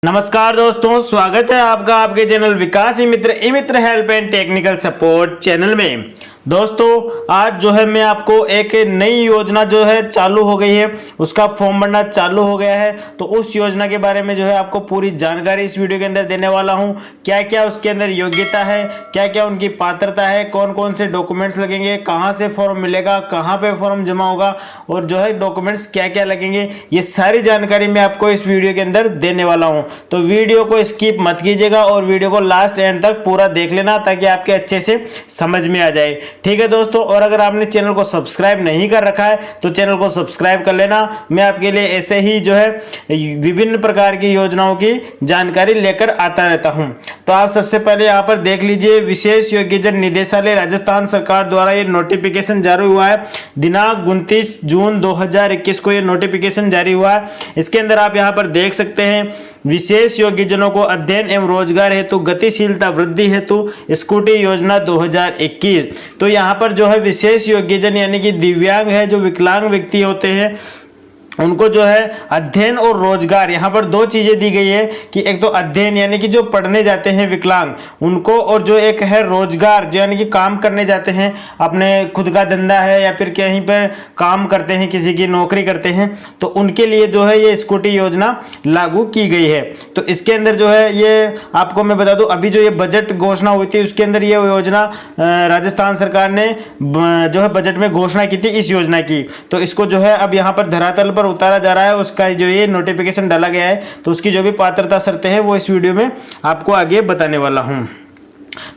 नमस्कार दोस्तों, स्वागत है आपका आपके channel Vikas E Mitra help and technical support channel में। दोस्तों आज जो है मैं आपको एक नई योजना जो है चालू हो गई है, उसका फॉर्म भरना चालू हो गया है। तो उस योजना के बारे में जो है आपको पूरी जानकारी इस वीडियो के अंदर देने वाला हूं। क्या क्या उसके अंदर योग्यता है, क्या क्या उनकी पात्रता है, कौन कौन से डॉक्यूमेंट्स लगेंगे, कहाँ से फॉर्म मिलेगा, कहाँ पे फॉर्म जमा होगा और जो है डॉक्यूमेंट्स क्या क्या लगेंगे, ये सारी जानकारी मैं आपको इस वीडियो के अंदर देने वाला हूँ। तो वीडियो को स्किप मत कीजिएगा और वीडियो को लास्ट एंड तक पूरा देख लेना ताकि आपके अच्छे से समझ में आ जाए। ठीक है दोस्तों, और अगर आपने चैनल को सब्सक्राइब नहीं कर रखा है तो चैनल को सब्सक्राइब कर लेना। मैं आपके लिए ऐसे ही जो है विभिन्न प्रकार की योजनाओं की जानकारी लेकर आता रहता हूं। तो आप सबसे पहले यहां पर देख लीजिए, विशेष योग्यजन निदेशालय राजस्थान सरकार द्वारा ये नोटिफिकेशन जारी हुआ है। दिनांक 29 जून 2021 को ये नोटिफिकेशन जारी हुआ है। इसके अंदर आप यहां पर देख सकते हैं, विशेष योग्यजनों को अध्ययन एवं रोजगार हेतु गतिशीलता वृद्धि हेतु स्कूटी योजना 2021। तो यहाँ पर जो है विशेष योग्यजन यानी कि दिव्यांग है, जो विकलांग व्यक्ति होते हैं, उनको जो है अध्ययन और रोजगार, यहाँ पर दो चीजें दी गई है कि एक तो अध्ययन यानी कि जो पढ़ने जाते हैं विकलांग उनको, और जो एक है रोजगार जो यानी कि काम करने जाते हैं, अपने खुद का धंधा है या फिर कहीं पर काम करते हैं, किसी की नौकरी करते हैं, तो उनके लिए जो है ये स्कूटी योजना लागू की गई है। तो इसके अंदर जो है ये आपको मैं बता दूं, अभी जो ये बजट घोषणा हुई थी उसके अंदर ये योजना राजस्थान सरकार ने जो है बजट में घोषणा की थी इस योजना की। तो इसको जो है अब यहाँ पर धरातल पर उतारा जा रहा है, उसका जो ये नोटिफिकेशन डाला गया है। तो उसकी जो भी पात्रता शर्तें हैं वो इस वीडियो में आपको आगे बताने वाला हूं।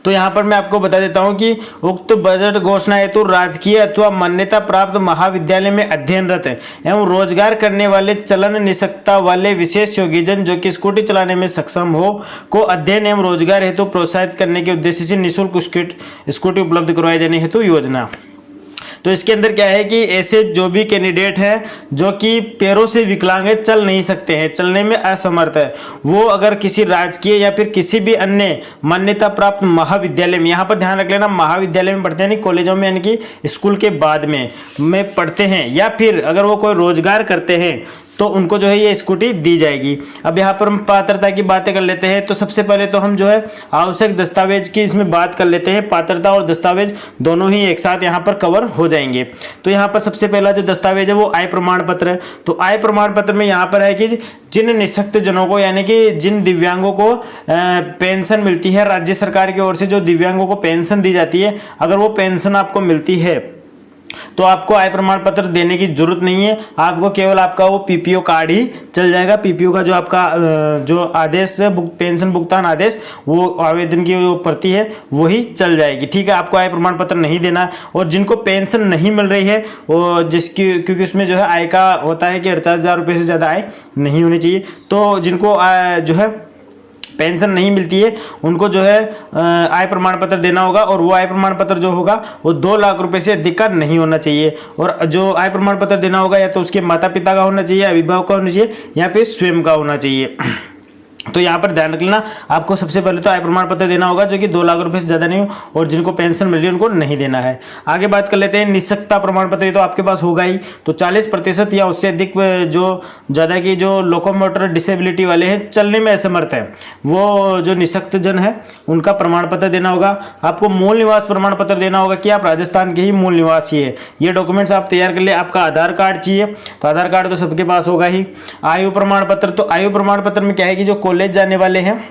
तो यहाँ पर मैं आपको बता देता हूं कि उक्त बजट घोषणा हेतु राजकीय अथवा मान्यता प्राप्त महाविद्यालय में अध्ययनरत एवं रोजगार करने वाले चलन निषक्ता वाले विशेष योग्यजन जो कि स्कूटी चलाने में सक्षम हो को अध्ययन एवं रोजगार हेतु प्रोत्साहित करने के उद्देश्य से निःशुल्क स्कूटी उपलब्ध करवाए जाने हेतु योजना। तो इसके अंदर क्या है कि ऐसे जो भी कैंडिडेट है जो कि पैरों से विकलांग है, चल नहीं सकते हैं, चलने में असमर्थ है, वो अगर किसी राजकीय या फिर किसी भी अन्य मान्यता प्राप्त महाविद्यालय में, यहाँ पर ध्यान रख लेना महाविद्यालय में पढ़ते हैं नहीं, कॉलेजों में यानी कि स्कूल के बाद में पढ़ते हैं, या फिर अगर वो कोई रोजगार करते हैं तो उनको जो है ये स्कूटी दी जाएगी। अब यहाँ पर हम पात्रता की बातें कर लेते हैं। तो सबसे पहले तो हम जो है आवश्यक दस्तावेज की इसमें बात कर लेते हैं। पात्रता और दस्तावेज दोनों ही एक साथ यहाँ पर कवर हो जाएंगे। तो यहाँ पर सबसे पहला जो दस्तावेज है वो आय प्रमाण पत्र है। तो आय प्रमाण पत्र में यहाँ पर है कि जिन निःशक्त जनों को यानी कि जिन दिव्यांगों को पेंशन मिलती है राज्य सरकार की ओर से, जो दिव्यांगों को पेंशन दी जाती है, अगर वो पेंशन आपको मिलती है तो आपको आय प्रमाण पत्र देने की जरूरत नहीं है। आपको केवल आपका वो पीपीओ कार्ड ही चल जाएगा। पीपीओ का जो आपका जो आदेश है, पेंशन भुगतान आदेश, वो आवेदन की जो प्रति है वही चल जाएगी। ठीक है, आपको आय प्रमाण पत्र नहीं देना। और जिनको पेंशन नहीं मिल रही है वो जिसकी, क्योंकि उसमें जो है आय का होता है कि 48,000 रुपये से ज़्यादा आय नहीं होनी चाहिए, तो जिनको जो है पेंशन नहीं मिलती है उनको जो है आय प्रमाण पत्र देना होगा। और वो आय प्रमाण पत्र जो होगा वो 2 लाख रुपए से अधिक का नहीं होना चाहिए। और जो आय प्रमाण पत्र देना होगा या तो उसके माता पिता का होना चाहिए, अभिभावक का होना चाहिए, या फिर स्वयं का होना चाहिए। तो यहाँ पर ध्यान रख लेना, आपको सबसे पहले तो आय प्रमाण पत्र देना होगा जो कि 2 लाख रुपए से ज़्यादा नहीं हो, और जिनको पेंशन मिल रही है उनको नहीं देना है। आगे बात कर लेते हैं निःशक्तता प्रमाण पत्र। तो आपके पास होगा ही। तो 40% या उससे अधिक जो ज़्यादा की जो लोकोमोटर डिसेबिलिटी वाले हैं, चलने में असमर्थ है, वो जो निःशक्त जन है उनका प्रमाण पत्र देना होगा। आपको मूल निवास प्रमाण पत्र देना होगा कि आप राजस्थान के ही मूल निवासी है। ये डॉक्यूमेंट्स आप तैयार कर ले। आपका आधार कार्ड चाहिए, तो आधार कार्ड तो सबके पास होगा ही। आयु प्रमाण पत्र, तो आयु प्रमाण पत्र में क्या है कि जो कॉलेज जाने वाले हैं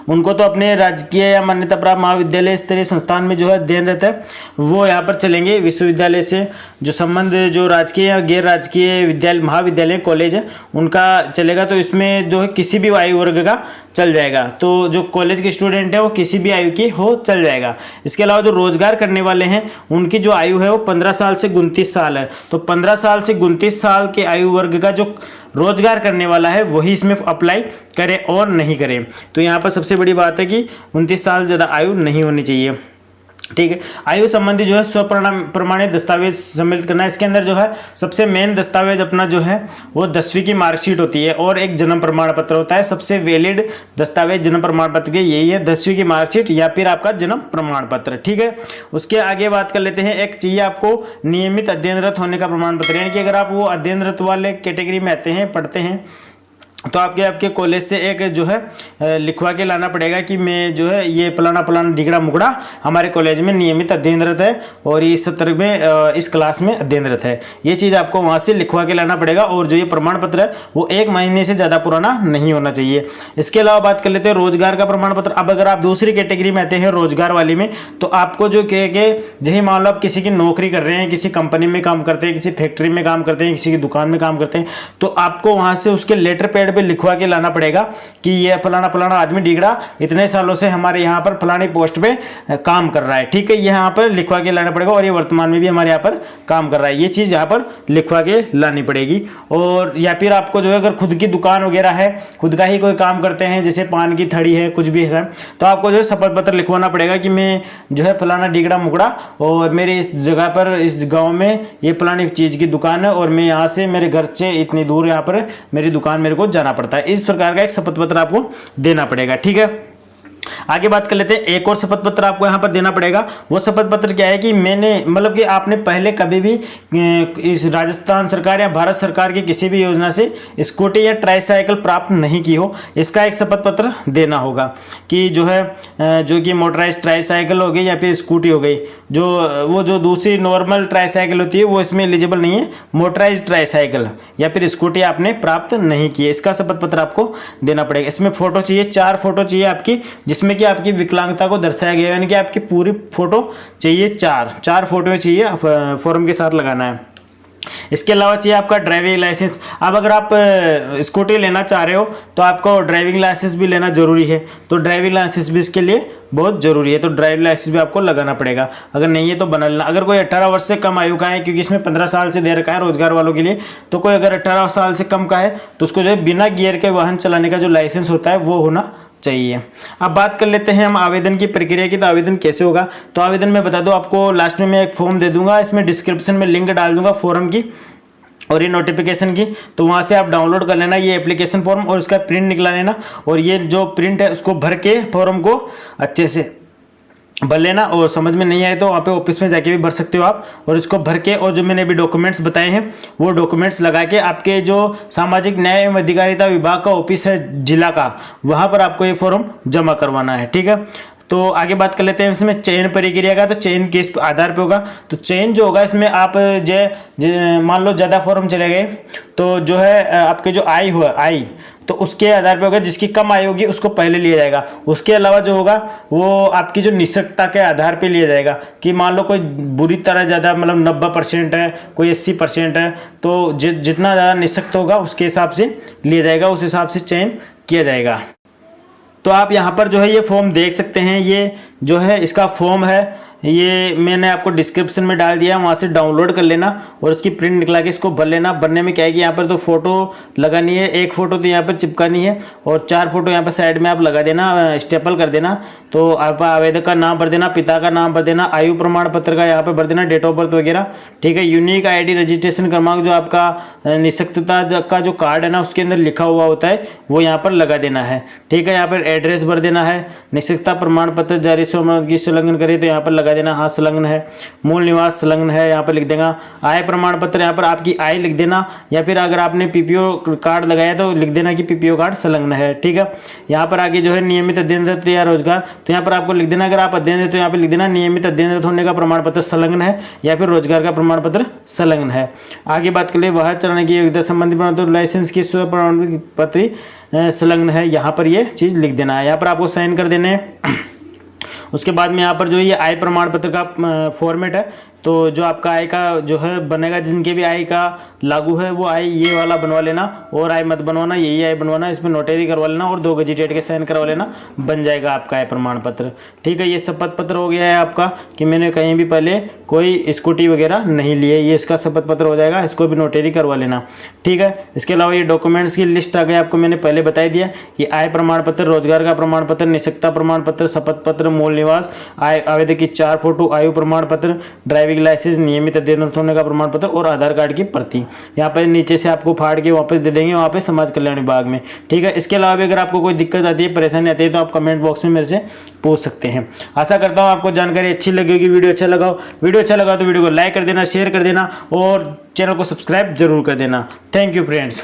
उनको तो अपने राजकीय या मान्यता प्राप्त महाविद्यालय स्तरीय संस्थान में जो है अध्ययन रहता है वो यहाँ पर चलेंगे। विश्वविद्यालय से जो संबंध जो राजकीय या गैर राजकीय विद्यालय महाविद्यालय कॉलेज है उनका चलेगा। तो इसमें जो है किसी भी आयु वर्ग का चल जाएगा। तो जो कॉलेज के स्टूडेंट है वो किसी भी आयु की हो चल जाएगा। इसके अलावा जो रोजगार करने वाले हैं उनकी जो आयु है वो 15 साल से 29 साल है। तो 15 साल से 29 साल के आयु वर्ग का जो रोजगार करने वाला है वही इसमें अप्लाई करे और नहीं करे। तो यहाँ पर सबसे बड़ी बात है कि 29 साल से ज़्यादा आयु नहीं होनी चाहिए। ठीक है, आयु संबंधी जो है स्व प्रमाणित दस्तावेज सम्मिलित करना। इसके अंदर जो है सबसे मेन दस्तावेज अपना जो है वो 10वीं की मार्कशीट होती है और एक जन्म प्रमाण पत्र होता है। सबसे वैलिड दस्तावेज जन्म प्रमाण पत्र के यही है, 10वीं की मार्कशीट या फिर आपका जन्म प्रमाण पत्र। ठीक है, उसके आगे बात कर लेते हैं। एक चाहिए आपको नियमित अध्ययनरत होने का प्रमाण पत्र, यानी कि अगर आप वो अध्ययनरत वाले कैटेगरी में आते हैं, पढ़ते हैं, तो आपके कॉलेज से एक जो है लिखवा के लाना पड़ेगा कि मैं जो है ये फलाना फलाना डिगड़ा मुगड़ा हमारे कॉलेज में नियमित अध्ययनरत है और इस सत्र में इस क्लास में अध्ययनरत है। ये चीज़ आपको वहाँ से लिखवा के लाना पड़ेगा और जो ये प्रमाण पत्र है वो 1 महीने से ज़्यादा पुराना नहीं होना चाहिए। इसके अलावा बात कर लेते हैं रोजगार का प्रमाण पत्र। अब अगर आप दूसरी कैटेगरी में आते हैं रोजगार वाली में, तो आपको जो जही मान लो आप किसी की नौकरी कर रहे हैं, किसी कंपनी में काम करते हैं, किसी फैक्ट्री में काम करते हैं, किसी की दुकान में काम करते हैं, तो आपको वहाँ से उसके लेटर पैड पे लिखवा के लाना पड़ेगा कि ये फलाना फलाना आदमी डिगड़ा इतने सालों से हमारे यहाँ पर फलानी पोस्ट पे काम कर रहा है। ठीक है, ये यहाँ पर लिखवा के लाना पड़ेगा और ये वर्तमान में भी हमारे यहाँ पर काम कर रहा है। ये चीज़ यहाँ पर लिखवा के लानी पड़ेगी। और या फिर आपको जो है अगर खुद की दुकान वगैरह है, खुद का ही कोई काम करते हैं, जैसे पान की थड़ी है, कुछ भी है, तो आपको जो है शपथ पत्र लिखवाना पड़ेगा कि मैं जो है फलाना डिगड़ा मुगड़ा और मेरे इस जगह पर इस गाँव में ये फलानी चीज़ की दुकान है और मैं यहाँ से मेरे घर से इतनी दूर यहाँ पर मेरी दुकान मेरे को जाना पड़ता है। इस प्रकार का एक शपथ पत्र आपको देना पड़ेगा। ठीक है, आगे बात कर लेते हैं। एक और शपथ पत्र आपको यहाँ पर देना पड़ेगा। वो शपथ पत्र क्या है कि मैंने मतलब कि आपने पहले कभी भी इस राजस्थान सरकार या भारत सरकार की किसी भी योजना से स्कूटी या ट्राईसाइकिल प्राप्त नहीं की हो, इसका एक शपथ पत्र देना होगा कि जो है जो कि मोटराइज ट्राईसाइकिल हो गई या फिर स्कूटी हो गई, जो दूसरी नॉर्मल ट्राईसाइकिल होती है वो इसमें एलिजिबल नहीं है। मोटराइज ट्राईसाइकिल या फिर स्कूटी आपने प्राप्त नहीं की है, इसका शपथ पत्र आपको देना पड़ेगा। इसमें फोटो चाहिए, 4 फोटो चाहिए आपकी, जिसमें कि आपकी विकलांगता को दर्शाया गया है, यानी कि आपकी पूरी फोटो चाहिए, 4 फोटो चाहिए, फॉर्म के साथ लगाना है। इसके अलावा चाहिए आपका ड्राइविंग लाइसेंस। अब अगर आप स्कूटी लेना चाह रहे हो तो आपको ड्राइविंग लाइसेंस भी लेना जरूरी है, तो ड्राइविंग लाइसेंस भी इसके लिए बहुत जरूरी है, तो ड्राइविंग लाइसेंस भी आपको लगाना पड़ेगा। अगर नहीं है तो बना लेना। अगर कोई 18 वर्ष से कम आयु का है, क्योंकि इसमें 15 साल से दे रखा है रोजगार वालों के लिए, तो कोई अगर 18 साल से कम का है तो उसको जो है बिना गियर के वाहन चलाने का जो लाइसेंस होता है वो होना चाहिए। अब बात कर लेते हैं हम आवेदन की प्रक्रिया की। तो आवेदन कैसे होगा, तो आवेदन में बता दो आपको, लास्ट में मैं एक फॉर्म दे दूंगा, इसमें डिस्क्रिप्शन में लिंक डाल दूंगा फॉर्म की और ये नोटिफिकेशन की, तो वहाँ से आप डाउनलोड कर लेना ये एप्लीकेशन फॉर्म और उसका प्रिंट निकला लेना और ये जो प्रिंट है उसको भर के फॉर्म को अच्छे से भर लेना। और समझ में नहीं आए तो वहाँ पे ऑफिस में जाके भी भर सकते हो आप, और इसको भर के और जो मैंने अभी डॉक्यूमेंट्स बताए हैं वो डॉक्यूमेंट्स लगा के आपके जो सामाजिक न्याय एवं अधिकारिता विभाग का ऑफिस है जिला का, वहाँ पर आपको ये फॉर्म जमा करवाना है। ठीक है, तो आगे बात कर लेते हैं इसमें चयन प्रक्रिया का। तो चयन किस आधार पे होगा, तो चयन जो होगा इसमें आप मान लो ज़्यादा फॉर्म चले गए तो जो है आपके जो आय तो उसके आधार पे होगा, जिसकी कम आय होगी उसको पहले लिया जाएगा। उसके अलावा जो होगा वो आपकी जो निष्ठता के आधार पे लिया जाएगा कि मान लो कोई बुरी तरह ज़्यादा मतलब 90% है, कोई 80% है, तो जितना ज़्यादा निष्ठा होगा उसके हिसाब से लिया जाएगा, उस हिसाब से चयन किया जाएगा। तो आप यहाँ पर जो है ये फॉर्म देख सकते हैं, ये जो है इसका फॉर्म है, ये मैंने आपको डिस्क्रिप्शन में डाल दिया, वहाँ से डाउनलोड कर लेना और उसकी प्रिंट निकला के इसको भर लेना। भरने में क्या है कि यहाँ पर तो फोटो लगानी है, 1 फोटो तो यहाँ पर चिपकानी है और 4 फोटो यहाँ पर साइड में आप लगा देना, स्टेपल कर देना। तो आप आवेदक का नाम भर देना, पिता का नाम भर देना, आयु प्रमाण पत्र का यहाँ पर भर देना, डेट ऑफ बर्थ वगैरह। ठीक है, यूनिक ID रजिस्ट्रेशन क्रमांक जो आपका निःशक्तता का जो कार्ड है ना उसके अंदर लिखा हुआ होता है वो यहाँ पर लगा देना है। ठीक है, यहाँ पर एड्रेस भर देना है, निःशक्तता प्रमाण पत्र जारी की संलग्न करे तो यहाँ पर लगा देना हाँ संलग्न है, मूल निवास संलग्न है यहाँ पर लिख देगा, आय प्रमाण पत्र यहाँ पर आपकी आय लिख देना, या फिर अगर आपने PPO कार्ड लगाया तो लिख देना कि PPO कार्ड संलग्न है। ठीक है, यहाँ पर आगे जो है नियमित अध्ययनरत या रोजगार, तो यहाँ पर आपको लिख देना, अगर आप अध्ययनरत तो यहाँ पर लिख देना नियमित अध्ययनरत होने का प्रमाण पत्र संलग्न है या फिर रोजगार का प्रमाण पत्र संलग्न है। आगे बात कर ले वाहन चलाने की योग्यता संबंधी प्रमाण पत्र, लाइसेंस की स्व प्रमाण पत्र संलग्न है, यहाँ पर ये चीज़ लिख देना है, यहाँ पर आपको साइन कर देने हैं। उसके बाद में यहाँ पर जो ये आय प्रमाण पत्र का फॉर्मेट है, तो जो आपका आय का जो है बनेगा, जिनके भी आय का लागू है वो आय ये वाला बनवा लेना, और आय मत बनवाना, यही आय बनवाना, इसमें नोटरी करवा लेना और 2 गजिटेड के साइन करवा लेना, बन जाएगा आपका आय प्रमाण पत्र। ठीक है, ये शपथ पत्र हो गया है आपका कि मैंने कहीं भी पहले कोई स्कूटी वगैरह नहीं ली है, ये इसका शपथ पत्र हो जाएगा, इसको भी नोटरी करवा लेना। ठीक है, इसके अलावा ये डॉक्यूमेंट्स की लिस्ट आ गई, आपको मैंने पहले बता दिया कि आय प्रमाण पत्र, रोजगार का प्रमाण पत्र, निःशक्तता प्रमाण पत्र, शपथ पत्र, मूल निवास, आवेदक की 4 फोटो, आयु प्रमाण पत्र, ड्राइविंग लाइसेंस, नियमित अध्ययनरत होने का प्रमाण पत्र और आधार कार्ड की प्रति। यहाँ पर नीचे से आपको फाड़ के वापस दे देंगे वहाँ पे समाज कल्याण विभाग में। ठीक है, इसके अलावा भी अगर आपको कोई दिक्कत आती है, परेशानी आती है, तो आप कमेंट बॉक्स में मेरे से पूछ सकते हैं। आशा करता हूँ आपको जानकारी अच्छी लगी होगी। वीडियो अच्छा लगा तो वीडियो को लाइक कर देना, शेयर कर देना और चैनल को सब्सक्राइब जरूर कर देना। Thank you friends.